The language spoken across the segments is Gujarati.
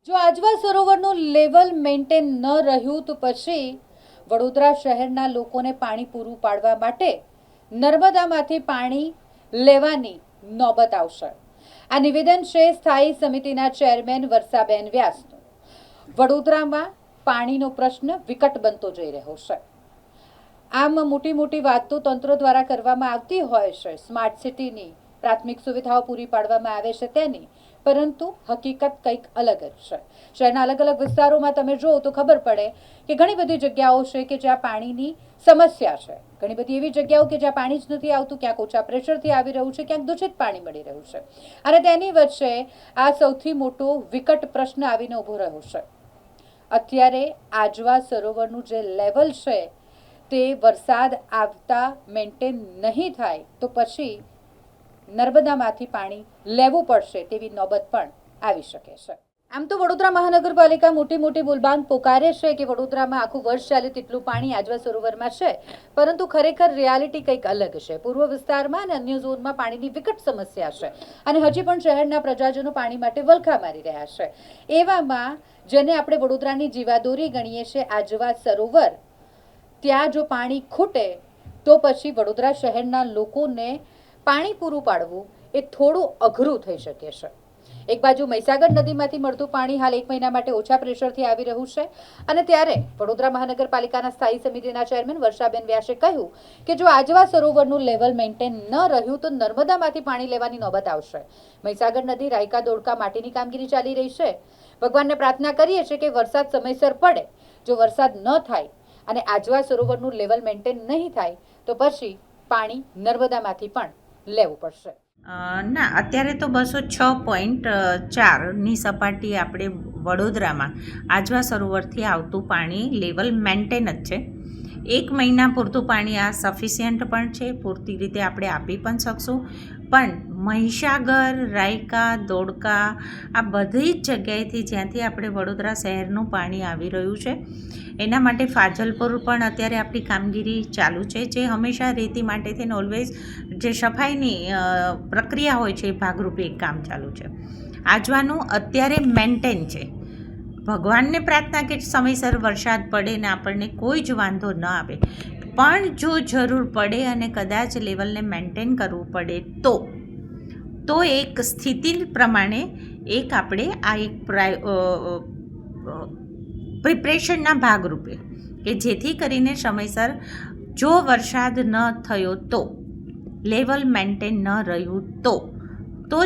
જો આજવા સરોવરનું લેવલ મેન્ટેન ન રહ્યું તો પછી વડોદરા શહેરના લોકોને પાણી પૂરું પાડવા માટે નર્મદામાંથી પાણી લેવાની નોબત આવશે. આ નિવેદન છે સ્થાયી સમિતિના ચેરમેન વર્ષાબેન વ્યાસનું. વડોદરામાં પાણીનો પ્રશ્ન વિકટ બનતો જઈ રહ્યો છે. આમ મોટી મોટી વાતો તંત્ર દ્વારા કરવામાં આવતી હોય છે, સ્માર્ટ સિટીની પ્રાથમિક સુવિધાઓ પૂરી પાડવામાં આવે છે તેની, પરંતુ હકીકત કંઈક અલગ જ છે. શહેરના અલગ અલગ વિસ્તારોમાં તમે જુઓ તો ખબર પડે કે ઘણી બધી જગ્યાઓ છે કે જ્યાં પાણીની સમસ્યા છે. ઘણી બધી એવી જગ્યાઓ કે જ્યાં પાણી જ નથી આવતું, ક્યાંક ઓછા પ્રેશરથી આવી રહ્યું છે, ક્યાંક દૂષિત પાણી મળી રહ્યું છે. અને તેની વચ્ચે આ સૌથી મોટો વિકટ પ્રશ્ન આવીને ઊભો રહ્યો છે. અત્યારે આજવા સરોવરનું જે લેવલ છે તે વરસાદ આવતા મેન્ટેન નહીં થાય તો પછી નર્મદામાંથી પાણી લેવું પડશે તેવી નોબત પણ આવી શકે છે. આમ તો વડોદરા મહાનગરપાલિકા મોટી મોટી બોલબાંગ પોકારે છે કે વડોદરામાં આખું વર્ષ ચાલે તેટલું પાણી આજવા સરોવરમાં છે, પરંતુ ખરેખર રિયાલિટી કંઈક અલગ છે. પૂર્વ વિસ્તારમાં અને અન્ય ઝોનમાં પાણીની વિકટ સમસ્યા છે અને હજી પણ શહેરના પ્રજાજનો પાણી માટે વલખા મારી રહ્યા છે. એવામાં જેને આપણે વડોદરાની જીવાદોરી ગણીએ છીએ આજવા સરોવર, ત્યાં જો પાણી ખૂટે તો પછી વડોદરા શહેરના લોકોને પાણી પૂરું પાડવું એ થોડું અઘરું થઈ શકે છે. એક બાજુ મહીસાગર નદીમાંથી મળતું પાણી હાલ 1 મહિના માટે ઓછા પ્રેશરથી આવી રહ્યું છે અને ત્યારે વડોદરા મહાનગરપાલિકાના સ્થાયી સમિતિના ચેરમેન વર્ષાબેન વ્યાસે કહ્યું કે જો આજવા સરોવરનું લેવલ મેન્ટેન ન રહ્યું તો નર્મદામાંથી પાણી લેવાની નોબત આવશે. મહીસાગર નદી રાયકા દોડકા માટીની કામગીરી ચાલી રહી છે. ભગવાનને પ્રાર્થના કરીએ છીએ કે વરસાદ સમયસર પડે. જો વરસાદ ન થાય અને આજવા સરોવરનું લેવલ મેન્ટેન નહીં થાય તો પછી પાણી નર્મદામાંથી પણ લેવું પડશે. ના, અત્યારે તો 206.4ની સપાટી આપણે વડોદરામાં આજવા સરોવરથી આવતું પાણી લેવલ મેન્ટેન જ છે. 1 મહિના પૂરતું પાણી આ સફિશિયન્ટ પણ છે, પૂરતી રીતે આપણે આપી પણ શકશું. પણ મહીસાગર, રાયકા, દોડકા આ બધી જ જગ્યાએથી જ્યાંથી આપણે વડોદરા શહેરનું પાણી આવી રહ્યું છે એના માટે ફાજલપુર પણ અત્યારે આપણી કામગીરી ચાલુ છે, જે હંમેશા રેતી માટે થઈને ઓલવેઝ જે સફાઈની પ્રક્રિયા હોય છે એ ભાગરૂપે એક કામ ચાલુ છે. આજવાનું અત્યારે મેન્ટેન છે. ભગવાનને પ્રાર્થના કે સમયસર વરસાદ પડે ને આપણને કોઈ જ વાંધો ન આવે. પણ જો જરૂર પડે અને કદાચ લેવલને મેન્ટેન કરવું પડે તો એક સ્થિતિ પ્રમાણે એક આપણે આ એક પ્રિપરેશનના ભાગરૂપે કે જેથી કરીને સમયસર જો વરસાદ ન થયો તો લેવલ મેન્ટેન ન રહ્યું તો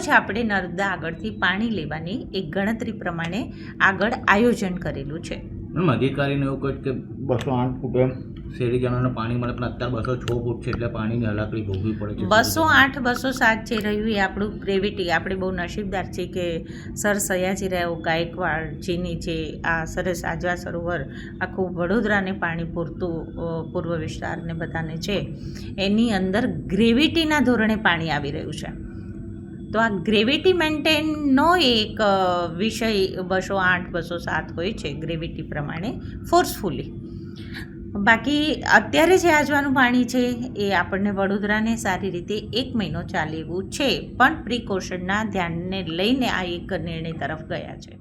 જ આપણે નર્મદા આગળથી પાણી લેવાની એક ગણતરી પ્રમાણે આગળ આયોજન કરેલું છે. અધિકારીને એવું કહ્યું કે 208 ફૂટ એમ શહેરીજનોને પાણી મળે, પણ અત્યારે 206 ફૂટ છે એટલે પાણીની હલાકડી ભોગવી પડે છે. 208, 207 જે રહ્યું એ આપણું ગ્રેવિટી, આપણે બહુ નસીબદાર છીએ કે સર સયાજીરાવ ગાયકવાડજીની જે આ સરસ આજવા સરોવર આખું વડોદરાને પાણી પૂરતું પૂર્વ વિસ્તારને બધાને છે એની અંદર ગ્રેવિટીના ધોરણે પાણી આવી રહ્યું છે. તો આ ગ્રેવિટી મેન્ટેનનો એક વિષય 208, 207 હોય છે ગ્રેવિટી પ્રમાણે ફોર્સફુલી. બાકી અત્યારે જે આજવાનું પાણી છે એ આપણને વડોદરાને સારી રીતે 1 મહિનો ચાલે એવું છે, પણ પ્રિકોશનના ધ્યાનને લઈને આ એક નિર્ણય તરફ ગયા છે.